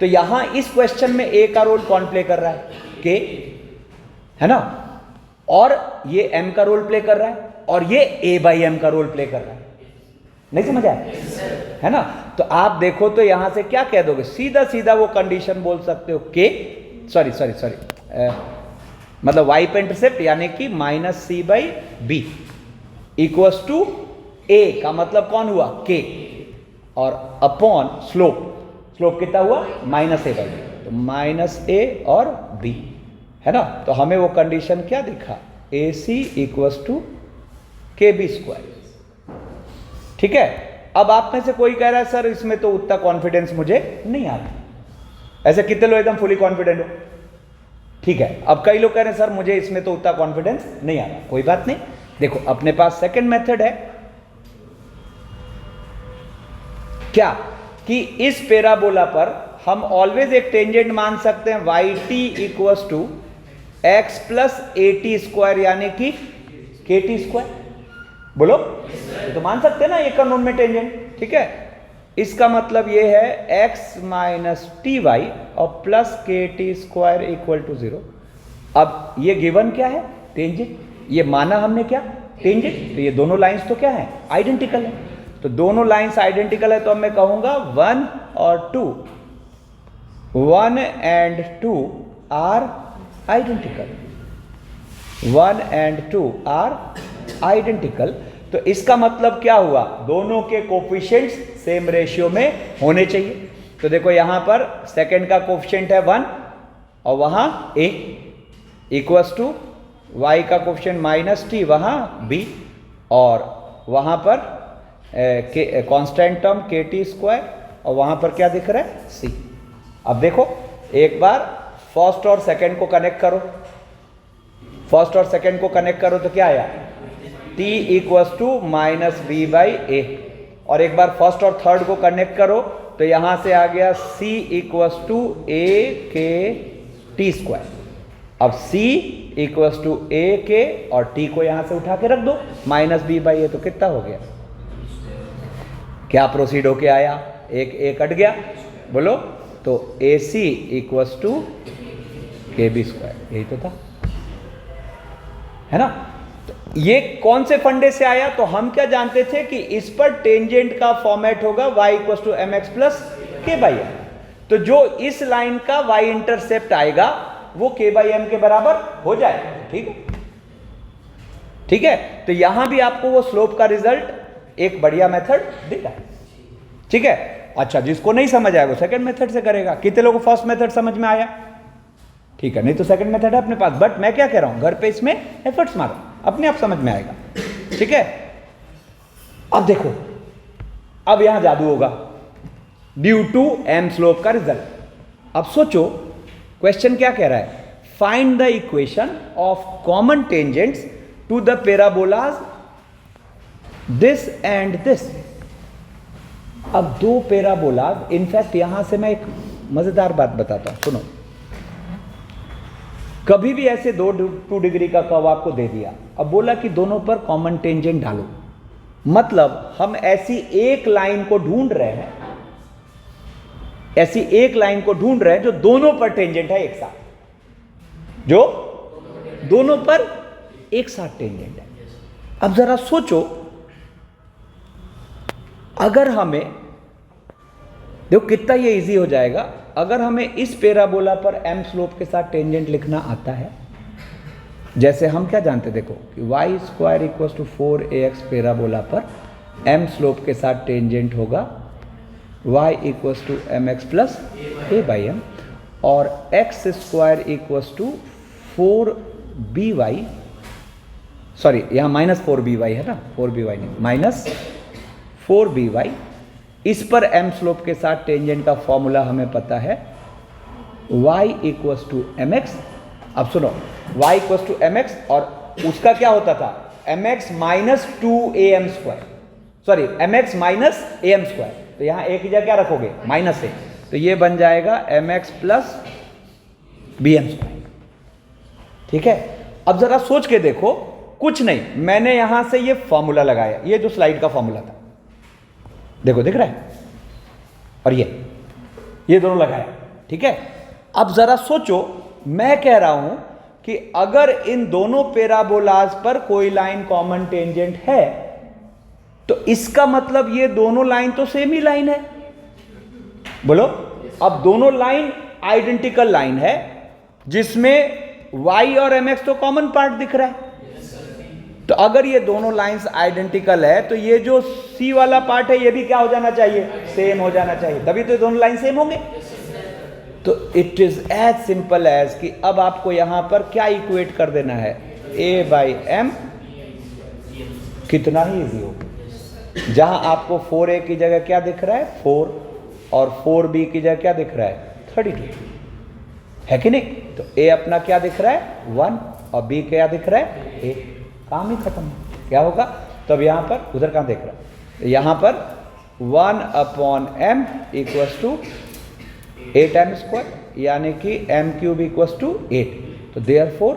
तो यहां इस क्वेश्चन में a का रोल कौन प्ले कर रहा है k, है ना, और ये m का रोल प्ले कर रहा है और ये a बाई एम का रोल प्ले कर रहा है। नहीं समझ आया? है ना? तो आप देखो तो यहां से क्या कह दोगे, सीधा सीधा वो कंडीशन बोल सकते हो k सॉरी मतलब y पे इंटरसेप्ट यानी कि minus c by b equals to a का मतलब कौन हुआ k और अपॉन स्लोप कितना हुआ माइनस ए बाई बी, तो माइनस ए और b, है ना। तो हमें वो कंडीशन क्या दिखा ए सी इक्वल्स टू के बी स्क्वायर। ठीक है। अब आप में से कोई कह रहा है सर इसमें तो उतना कॉन्फिडेंस मुझे नहीं आ रहा। ऐसे कितने लोग एकदम फुली कॉन्फिडेंट हो? ठीक है। अब कई लोग कह रहे हैं सर मुझे इसमें तो उतना कॉन्फिडेंस नहीं आ रहा। कोई बात नहीं, देखो अपने पास सेकंड मेथड है क्या कि इस पैराबोला पर हम ऑलवेज एक टेंजेंट मान सकते हैं y t equals to x plus a t square यानी कि के टी स्क्वायर। बोलो, तो मान सकते हैं ना एक कानून में टेंजेंट। ठीक है। इसका मतलब ये है x माइनस टी वाई और प्लस के टी स्क्वायर इक्वल टू 0। अब ये गिवन क्या है टेंजेंट, ये माना हमने क्या टेंजेंट, तो ये दोनों लाइंस तो क्या है आइडेंटिकल है। तो दोनों लाइंस आइडेंटिकल है तो अब मैं कहूंगा 1 और 2, 1 and 2 are identical, 1 and 2 are identical. तो इसका मतलब क्या हुआ, दोनों के कोफिशिएंट्स सेम रेशियो में होने चाहिए। तो देखो यहां पर सेकंड का कोफिशिएंट है 1 और वहां a इक्वल्स टू y का कोफिशिएंट माइनस टी वहां b और वहां पर कांस्टेंट टर्म के टी स्क्वायर और वहां पर क्या दिख रहा है c। अब देखो एक बार फर्स्ट और सेकंड को कनेक्ट करो, फर्स्ट और सेकंड को कनेक्ट करो तो क्या आया t equals to minus b by a, और एक बार फर्स्ट और थर्ड को कनेक्ट करो तो यहां से आ गया c इक्वल्स टू ए के टी स्क्वायर। अब c इक्वल्स टू ए के और t को यहां से उठा के रख दो माइनस बी बाई ए, तो कितना हो गया, क्या प्रोसीड होके आया, एक ए कट गया। बोलो, तो ए सी इक्वल्स टू के बी स्क्वायर, यही तो था, है ना। तो ये कौन से फंडे से आया, तो हम क्या जानते थे कि इस पर टेंजेंट का फॉर्मेट होगा y equals to M x plus k by m. तो जो इस लाइन का y इंटरसेप्ट आएगा वो के बाई एम के बराबर हो जाएगा। ठीक है, ठीक है। तो यहां भी आपको वो स्लोप का रिजल्ट एक बढ़िया मेथड दिखा है। ठीक है। अच्छा, जिसको नहीं समझ आया वो सेकंड मेथड से करेगा। कितने लोगों को फर्स्ट मेथड समझ में आया? ठीक है, नहीं तो सेकंड मेथड है अपने पास, बट मैं क्या कह रहा हूं घर पे इसमें एफर्ट्स मारो, अपने आप समझ में आएगा। ठीक है। अब देखो, अब यहां जादू होगा ड्यू टू एम स्लोप का रिजल्ट। अब सोचो क्वेश्चन क्या कह रहा है, find the equation of common tangents to the parabolas this and this. अब दो पैराबोलाज, इनफैक्ट यहां से मैं एक मजेदार बात बताता हूं, सुनो। कभी भी ऐसे 2 डिग्री का कर्व आपको दे दिया, अब बोला कि दोनों पर कॉमन टेंजेंट डालो, मतलब हम ऐसी एक लाइन को ढूंढ रहे हैं, ऐसी एक लाइन को ढूंढ रहे हैं जो दोनों पर टेंजेंट है एक साथ, जो दोनों पर एक साथ टेंजेंट है। अब जरा सोचो, अगर हमें, देखो कितना ये इजी हो जाएगा, अगर हमें इस पैराबोला पर m स्लोप के साथ टेंजेंट लिखना आता है, जैसे हम क्या जानते, देखो कि y square equals to 4ax parabola पर m स्लोप के साथ टेंजेंट होगा y equals to M x plus A by M, और x square equals to 4by, sorry यहाँ माइनस 4by है ना, 4by नहीं, माइनस 4by। इस पर m स्लोप के साथ टेंजेंट का फॉर्मूला हमें पता है y equals to M x. अब सुनो, y equals to M x और उसका क्या होता था mx minus 2am square, sorry mx minus am square, तो यहाँ a की जगह क्या रखोगे माइनस a, तो ये बन जाएगा mx प्लस bm स्क्वायर। ठीक है, अब जरा सोच के देखो, कुछ नहीं, मैंने यहां से ये फॉर्मूला लगाया, ये जो स्लाइड का फॉर्मूला था, देखो दिख रहा है, और ये दोनों लगाया। ठीक है, अब जरा सोचो, मैं कह रहा हूं कि अगर इन दोनों पैराबोलाज पर कोई लाइन कॉमन टेंजेंट है, तो इसका मतलब ये दोनों लाइन तो सेम ही लाइन है। बोलो, अब दोनों लाइन आइडेंटिकल लाइन है, जिसमें y और mx तो कॉमन पार्ट दिख रहा है। तो अगर ये दोनों लाइंस आइडेंटिकल है, तो ये जो c वाला पार्ट है ये भी क्या हो जाना चाहिए, सेम हो जाना चाहिए, तभी तो दोनों लाइन सेम होंगे। तो it is as simple as कि अब आपको यहां पर क्या इक्वेट कर देना है, a बाई एम, कितना ही इजी हो। जहां आपको 4a की जगह क्या दिख रहा है 4, और 4b की जगह क्या दिख रहा है 32, है कि नहीं। तो a अपना क्या दिख रहा है 1, और b क्या दिख रहा है 8, काम ही खत्म। क्या होगा, तो अब यहां पर उधर कहां देख रहा है, यहां पर 1/m equals to 8m square, यानी कि m क्यूब इक्वल्स टू 8, तो देयरफॉर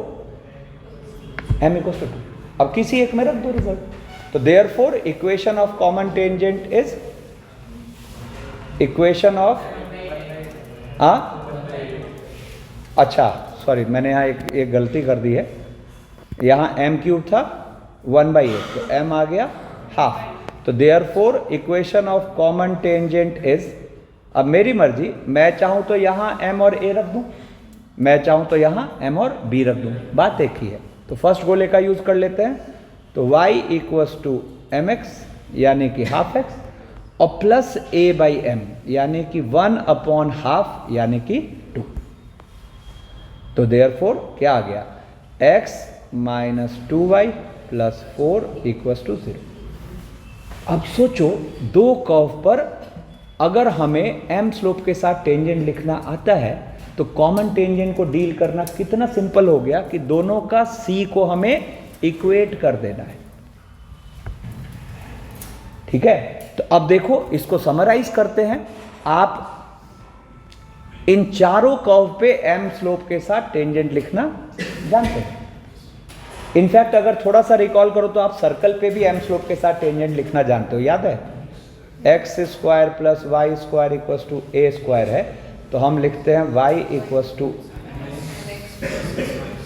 m इक्वल्स टू 2। अब किसी एक में रख दो रिजल्ट। तो therefore equation of common tangent is equation of अच्छा सॉरी, मैंने यहाँ एक गलती कर दी है, यहाँ m क्यूब था 1/8, तो m आ गया हाफ। तो therefore equation of common tangent is, अब मेरी मर्जी, मैं चाहूँ तो यहाँ m और a रख दूँ, मैं चाहूँ तो यहाँ m और b रख दूँ, बात एक ही है। तो फर्स्ट गोले का यूज कर लेते हैं। तो y इक्वल्स टू mx यानी कि हाफ x, और प्लस a बाई m यानी कि 1/2 यानी कि 2। तो देयरफॉर क्या आ गया, x minus 2y plus 4 equals to 0। अब सोचो, दो कर्व पर अगर हमें m स्लोप के साथ टेंजेंट लिखना आता है, तो कॉमन टेंजेंट को डील करना कितना सिंपल हो गया कि दोनों का c को हमें इक्वेट कर देना है। ठीक है, तो अब देखो, इसको समराइज करते हैं। आप इन चारों कर्व पे m स्लोप के साथ टेंजेंट लिखना जानते हैं। इनफैक्ट अगर थोड़ा सा रिकॉल करो तो आप सर्कल पे भी m स्लोप के साथ टेंजेंट लिखना जानते हो, याद है, x square plus y square equals to a square है, तो हम लिखते हैं y equals to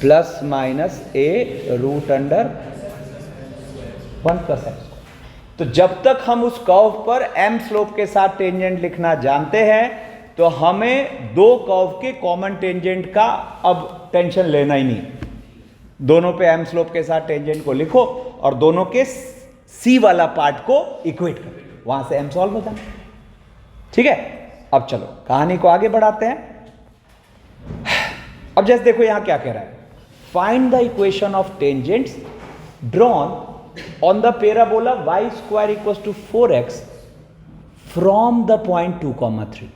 plus minus a root under 1 plus x. तो जब तक हम उस कर्व पर m स्लोप के साथ टेंजेंट लिखना जानते हैं, तो हमें दो कर्व के कॉमन टेंजेंट का अब टेंशन लेना ही नहीं। दोनों पे m स्लोप के साथ टेंजेंट को लिखो और दोनों के c वाला पार्ट को इक्वेट करो, वहां से m सॉल्व हो जाना। ठीक है, अब चलो कहानी को आगे बढ़ाते हैं। अब जैसे देखो यहां क्या कह रहा है, find the equation of tangents drawn on the parabola y square equals to 4x from the point 2, 3।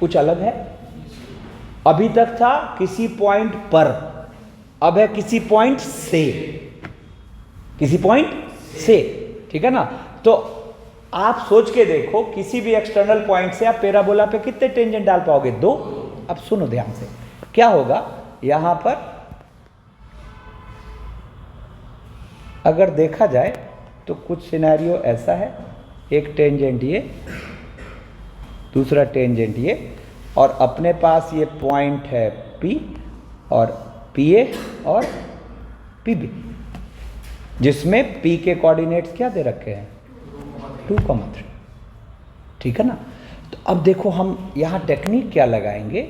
कुछ अलग है, अभी तक था किसी पॉइंट पर, अब है किसी पॉइंट से, किसी पॉइंट से। ठीक है ना, तो आप सोच के देखो, किसी भी एक्सटर्नल पॉइंट से आप पैराबोला पे कितने टेंजेंट डाल पाओगे, 2। अब सुनो ध्यान से, क्या होगा यहां पर, अगर देखा जाए तो कुछ सिनेरियो ऐसा है, एक टेंजेंट ये, दूसरा टेंजेंट ये, और अपने पास ये पॉइंट है P और PA और PB, जिसमें P के कोऑर्डिनेट्स क्या दे रखे हैं 2, 3। ठीक है ना, तो अब देखो हम यहाँ टेक्निक क्या लगाएंगे,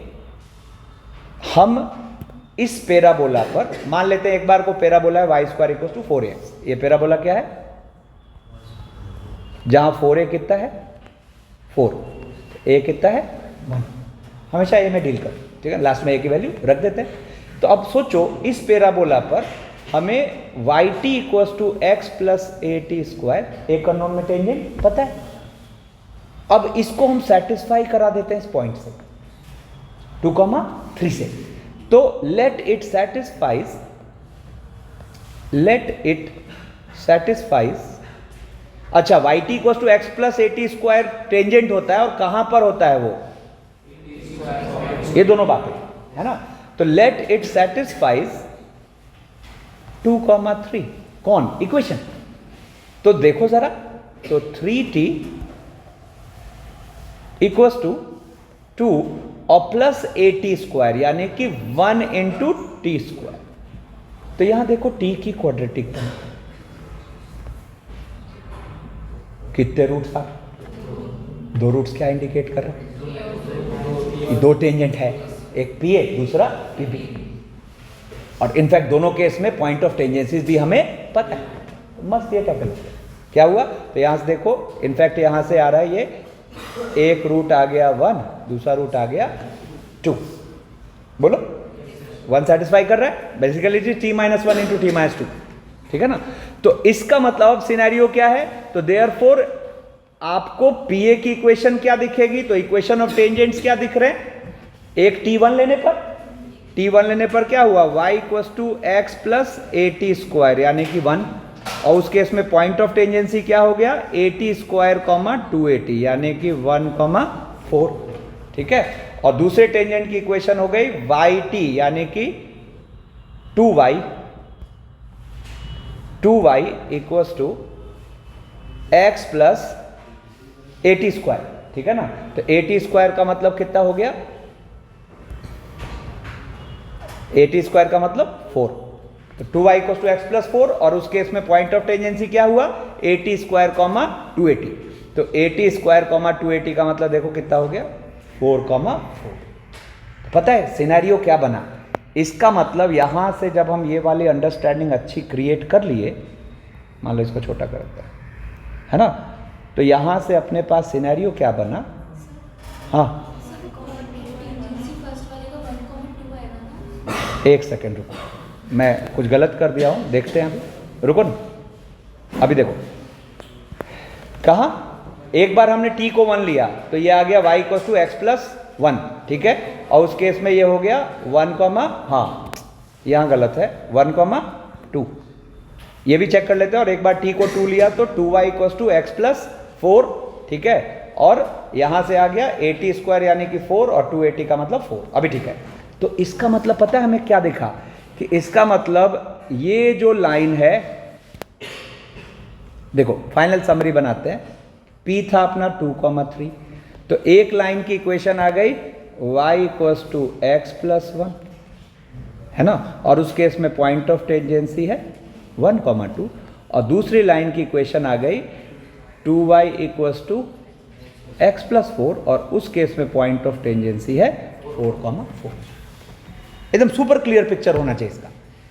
हम इस पैराबोला पर मान लेते हैं, एक बार को पैराबोला है y square equal to 4x। ये पैराबोला क्या है, जहां 4a कितना है 4, a कितना है 1, हमेशा a में डील कर, ठीक है, लास्ट में a की वैल्यू रख देते हैं। तो अब सोचो, इस पैराबोला पर हमें yt equal to x plus at square, एक अननोन में टेंजेंट पता है। अब इसको हम सेटिस्फाई करा देते हैं इस पॉइंट से 2, 3 से। तो let it satisfies अच्छा, y t equal to x plus a t square tangent होता है और कहां पर होता है वो, ये दोनों बातें है ना। तो लेट इट सेटिस्फाइज 2,3 कौन इक्वेशन। तो देखो जरा, तो 3t इक्वल्स टू 2 और प्लस ए टी स्क्वायर यानी कि 1 इंटू टी स्क्वायर। तो यहां देखो t की क्वाड्रेटिक टर्म कितने रूट्स आ, 2 रूट्स क्या इंडिकेट कर रहे हैं, 2 टेंजेंट है, एक पी ए दूसरा पी बी, और इनफैक्ट दोनों केस में पॉइंट ऑफ टेंजेंसीज भी हमें पता है। मस्त ये टेबल क्या हुआ, तो यहां से देखो, इनफैक्ट यहां से आ रहा है ये एक रूट आ गया 1, दूसरा रूट आ गया 2, बोलो 1 सेटिस्फाई कर रहा है बेसिकली जी, t minus 1 into T minus 2, ठीक है ना। तो इसका मतलब अब सिनेरियो क्या है, तो देयरफॉर आपको पीए की इक्वेशन क्या दिखेगी, तो इक्वेशन ऑफ टेंजेंट्स क्या दिख रहे हैं, एक t1 लेने पर क्या हुआ, y equals to x plus a t square यानी कि 1, और उस केस में पॉइंट ऑफ टेंजेंसी क्या हो गया, ए टी स्क्वायर कॉमा 280 यानी कि 1,4, ठीक है। और दूसरे टेंजेंट की इक्वेशन हो गई वाई टी यानी कि 2y equals to x plus a t square, ठीक है ना। तो ए टी स्क्वायर का मतलब कितना हो गया, ए टी स्क्वायर का मतलब 4, तो 2y equals to x plus 4, और उस केस में पॉइंट ऑफ टेंजेंसी क्या हुआ, ए टी स्क्वायर कॉमा 280, तो ए टी स्क्वायर कॉमा 280 का मतलब देखो कितना हो गया 4,4। पता है सिनेरियो क्या बना, इसका मतलब यहां से जब हम ये वाली अंडरस्टैंडिंग अच्छी क्रिएट कर लिए, मान लो इसको छोटा कर देते हैं, है ना, तो यहां से अपने पास सिनेरियो क्या बना, हाँ एक सेकेंड रुको, मैं कुछ गलत कर दिया हूं, देखते हैं अभी, रुको ना, अभी देखो कहा, एक बार हमने t को 1 लिया तो ये आ गया y equals to x plus 1, ठीक है, और उस केस में ये हो गया 1, हाँ यहां गलत है 1,2, ये भी चेक कर लेते हैं, और एक बार t को 2 लिया तो 2y equals to x plus 4, ठीक है, और यहां से आ गया ए टी स्क्वायर यानी कि 4 और 280 का मतलब 4, अभी ठीक है। तो इसका मतलब पता है हमें क्या दिखा, कि इसका मतलब ये जो लाइन है, देखो फाइनल समरी बनाते हैं, P था अपना 2,3, तो एक लाइन की इक्वेशन आ गई y equals to x plus 1, है ना, और उस केस में पॉइंट ऑफ टेंजेंसी है 1,2, और दूसरी लाइन की इक्वेशन आ गई 2y equals to x plus 4, और उस केस में पॉइंट ऑफ टेंजेंसी है 4,4। एकदम सुपर क्लियर पिक्चर होना चाहिए इसका,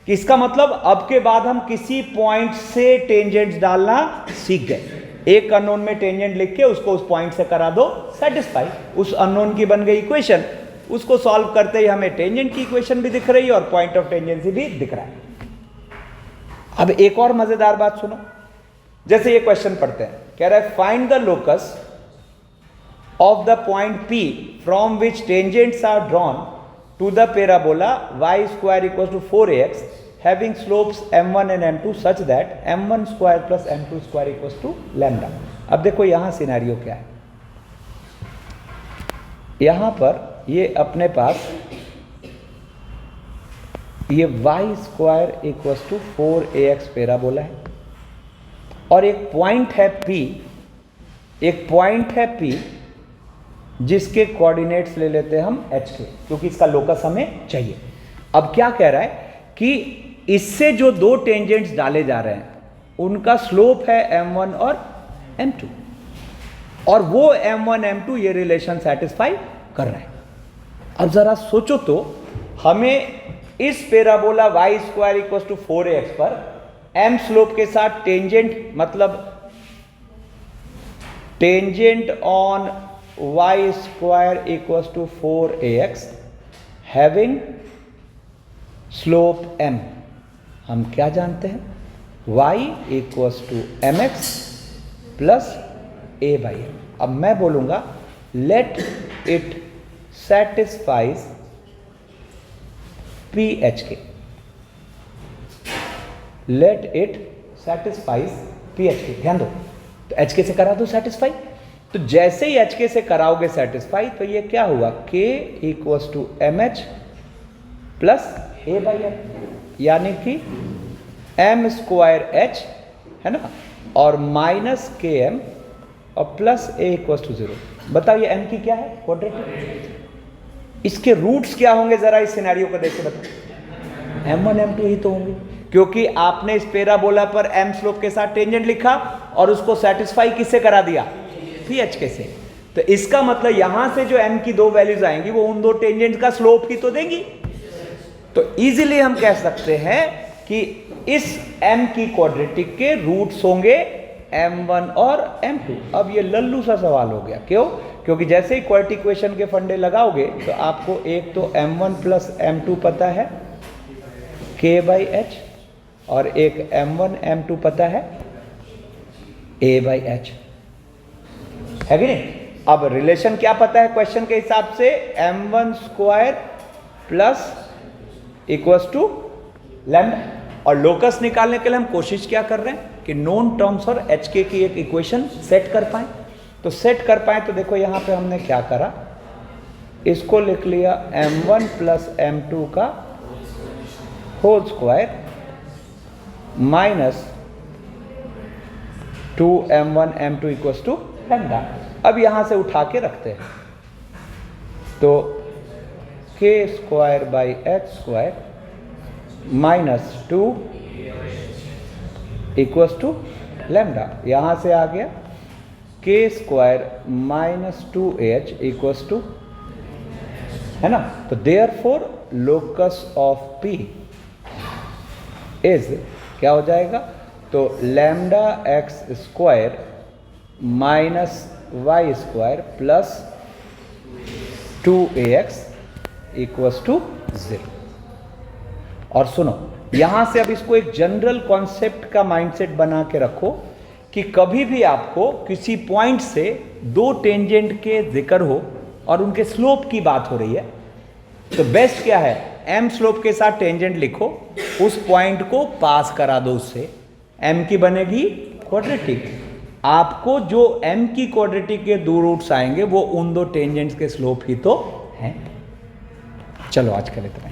कि इसका मतलब अब के बाद हम किसी पॉइंट से टेंजेंट्स डालना सीख गए, एक अननोन में टेंजेंट लिख के उसको उस पॉइंट से करा दो सेटिस्फाई, उस अननोन की बन गई इक्वेशन, उसको सॉल्व करते ही हमें टेंजेंट की इक्वेशन भी दिख रही है और पॉइंट ऑफ टेंजेंसी भी दिख रहा है। अब एक और मजेदार बात सुनो, जैसे ये क्वेश्चन पढ़ते हैं, कह रहा है find the locus of the point P from which tangents are drawn to the parabola y square equals to 4ax having slopes m1 and m2 such that m1 square plus m2 square equals to lambda। अब देखो यहां scenario क्या है, यहां पर ये अपने पास ये y square equals to 4ax parabola है, और एक पॉइंट है P, जिसके कोऑर्डिनेट्स ले लेते हैं हम h के, क्योंकि इसका लोकस हमें चाहिए। अब क्या कह रहा है कि इससे जो 2 टेंजेंट्स डाले जा रहे हैं उनका स्लोप है m1 और m2, और वो m1 m2 ये रिलेशन सेटिस्फाई कर रहे हैं। अब जरा सोचो तो, हमें इस parabola y square equals to 4ax पर m स्लोप के साथ टेंजेंट, मतलब tangent on y square equals to 4ax having slope m, हम क्या जानते हैं, y equals to mx plus a by m। अब मैं बोलूंगा let it satisfies PHK, let it satisfies PHK। ध्यान दो, तो एच के से करा दो सेटिस्फाई। तो जैसे ही एच के से कराओगे सेटिस्फाई तो ये क्या हुआ, k equals to m h plus A by m, यानी कि एम स्क्वायर एच है ना, और माइनस के एम और प्लस ए इक्वल्स टू 0। बताओ ये एम की क्या है, क्वाड्रेटिक। इसके रूट्स क्या होंगे जरा इस सिनेरियो को देख के बताओ। m1 m2 ही तो होंगे, क्योंकि आपने इस पैराबोला पर m स्लोप के साथ टेंजेंट लिखा और उसको सेटिस्फाई किससे करा दिया, पी एच के से। तो इसका मतलब यहां से जो m की दो वैल्यूज आएंगी वो उन दो टेंजेंट का स्लोप ही तो देंगी। तो इजीली हम कह सकते हैं कि इस m की क्वाड्रेटिक के रूट्स होंगे m1 और m2। अब ये लल्लू सा सवाल हो गया, क्यों? क्योंकि जैसे ही क्वाड्रेटिक इक्वेशन के फंडे लगाओगे तो आपको एक तो m1 प्लस m2 पता है k बाई एच, और एक m1 m2 पता है a बाई एच, है कि नहीं? अब रिलेशन क्या पता है क्वेश्चन के हिसाब से, m1 square plus equals to lambda. और लोकस निकालने के लिए हम कोशिश क्या कर रहे हैं कि नोन टर्म्स और एच के की एक इक्वेशन सेट कर पाए। तो सेट कर पाए तो देखो यहां पे हमने क्या करा, इसको लिख लिया m1 प्लस m2 का whole square minus 2m1 m2 equals to lambda. अब यहां से उठा के रखते हैं तो k square by h square minus 2 equals to lambda. यहां से आ गया k square minus 2h equals to, है ना। तो therefore locus of p is क्या हो जाएगा, तो lambda x square minus y square plus 2ax equals to 0। और सुनो यहां से अब इसको एक जनरल कॉन्सेप्ट का माइंडसेट बना के रखो कि कभी भी आपको किसी पॉइंट से दो टेंजेंट के जिक्र हो और उनके स्लोप की बात हो रही है तो बेस्ट क्या है, m स्लोप के साथ टेंजेंट लिखो, उस पॉइंट को पास करा दो, उससे m की बनेगी क्वाड्रेटिक। आपको जो m की क्वाड्रेटिक के दो रूट्स आएंगे वो उन दो टेंजेंट्स के स्लोप ही तो हैं। चलो आज के लिए इतना।